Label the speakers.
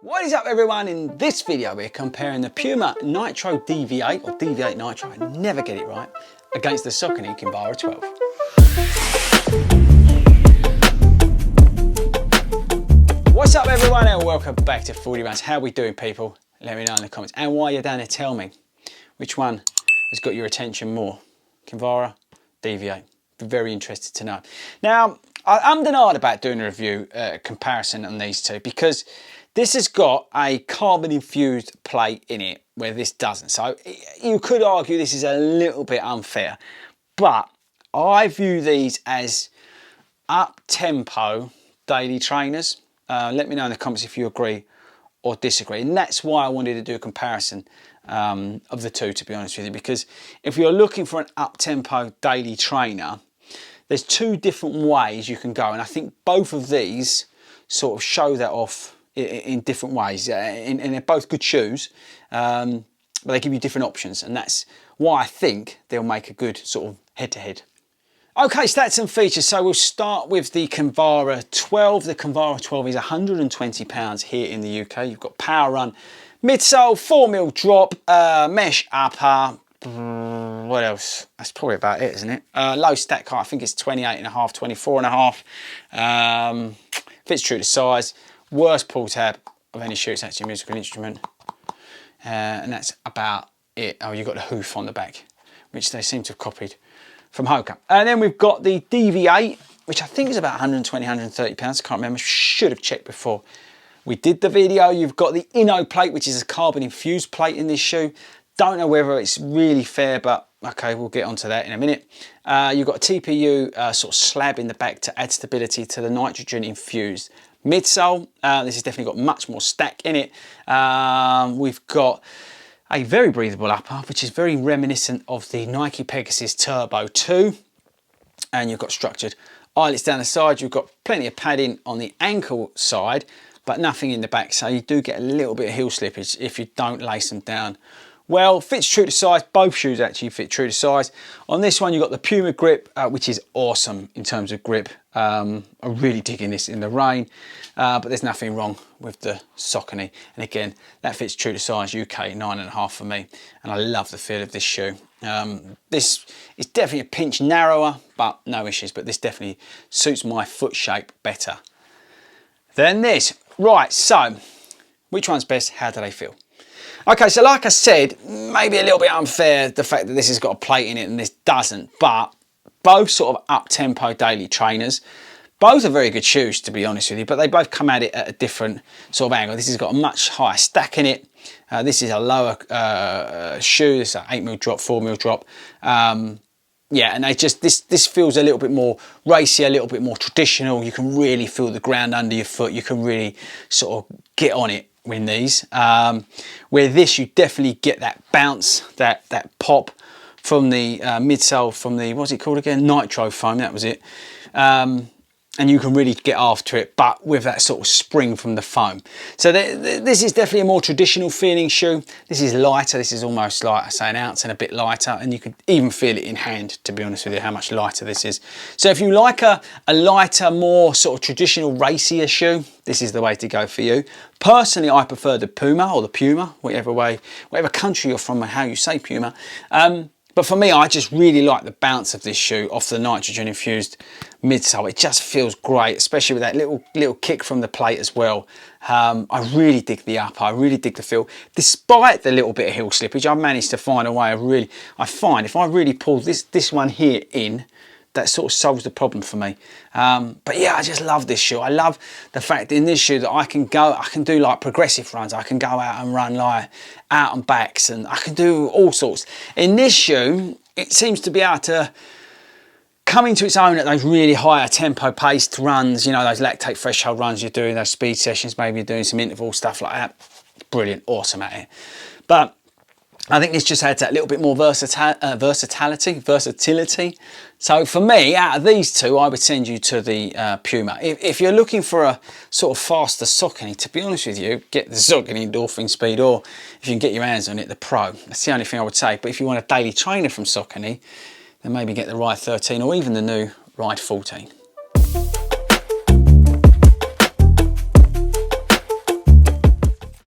Speaker 1: What is up everyone? In this video we're comparing the Puma Nitro Deviate or Deviate Nitro, I never get it right, against the Saucony Kinvara 12. What's up everyone and welcome back to 40 Runs. How are we doing people? Let me know in the comments. And while you're down there, tell me which one has got your attention more, Kinvara, Deviate. Be very interested to know. Now, I'm denied about doing a review comparison on these two because this has got a carbon infused plate in it where this doesn't. So you could argue this is a little bit unfair, but I view these as up-tempo daily trainers. Let me know in the comments if you agree or disagree. And that's why I wanted to do a comparison of the two, to be honest with you, because if you're looking for an up-tempo daily trainer, there's two different ways you can go. And I think both of these sort of show that off in different ways, and they're both good shoes, but they give you different options, and that's why I think they'll make a good sort of head-to-head. Okay, stats and features. So we'll start with the Kinvara 12. The Kinvara 12 is £120 here in the UK. You've got Power Run midsole, 4mm drop, mesh upper. What else? That's probably about it, isn't it? Low stack height, I think it's 28.5, 24.5. Fits true to size. Worst pull tab of any shoe, it's actually a musical instrument. And that's about it. Oh, you've got the hoof on the back, which they seem to have copied from Hoka. And then we've got the Deviate, which I think is about 120, 130 pounds. I can't remember, should have checked before we did the video. You've got the Inno plate, which is a carbon infused plate in this shoe. Don't know whether it's really fair, but okay, we'll get onto that in a minute. You've got a TPU sort of slab in the back to add stability to the nitrogen infused midsole. This has definitely got much more stack in it. We've got a very breathable upper, which is very reminiscent of the Nike Pegasus Turbo 2. And you've got structured eyelets down the side. You've got plenty of padding on the ankle side, but nothing in the back. So you do get a little bit of heel slippage if you don't lace them down. Well, fits true to size. Both shoes actually fit true to size. On this one, you've got the Puma grip, which is awesome in terms of grip. I'm really digging this in the rain, but there's nothing wrong with the Saucony. And again, that fits true to size, UK 9.5 for me. And I love the feel of this shoe. This is definitely a pinch narrower, but no issues. But this definitely suits my foot shape better than this. Right, so which one's best? How do they feel? Okay, so like I said, maybe a little bit unfair, the fact that this has got a plate in it and this doesn't, but both sort of up-tempo daily trainers. Both are very good shoes, to be honest with you, but they both come at it at a different sort of angle. This has got a much higher stack in it. This is a lower shoe. It's an 8mm drop, 4mm drop. Yeah, and they just, this feels a little bit more racy, a little bit more traditional. You can really feel the ground under your foot. You can really sort of get on it in these. Where this, you definitely get that bounce, that pop from the midsole, from the, what's it called again? Nitro foam, that was it. And you can really get after it, but with that sort of spring from the foam. So this is definitely a more traditional feeling shoe. This is lighter. This is almost like, I say, an ounce and a bit lighter, and you can even feel it in hand, to be honest with you, how much lighter this is. So if you like a lighter, more sort of traditional racier shoe, this is the way to go for you. Personally, I prefer the Puma or the Puma, whatever country you're from and how you say Puma. But for me, I just really like the bounce of this shoe off the nitrogen infused midsole. It just feels great, especially with that little kick from the plate as well. I really dig the upper, I really dig the feel. Despite the little bit of heel slippage, I've managed to find a way of I find if I really pull this one here in, that sort of solves the problem for me. But yeah, I just love this shoe. I love the fact in this shoe that I can do like progressive runs. I can go out and run like out and backs, and I can do all sorts. In this shoe, it seems to be able to come into its own at those really higher tempo paced runs, you know, those lactate threshold runs you're doing, those speed sessions, maybe you're doing some interval stuff like that. Brilliant, awesome at it. But I think this just adds that little bit more versatility. So for me, out of these two, I would send you to the Puma. If you're looking for a sort of faster Saucony, to be honest with you, get the Saucony Endorphin Speed, or if you can get your hands on it, the Pro. That's the only thing I would say. But if you want a daily trainer from Saucony, then maybe get the Ride 13 or even the new Ride 14.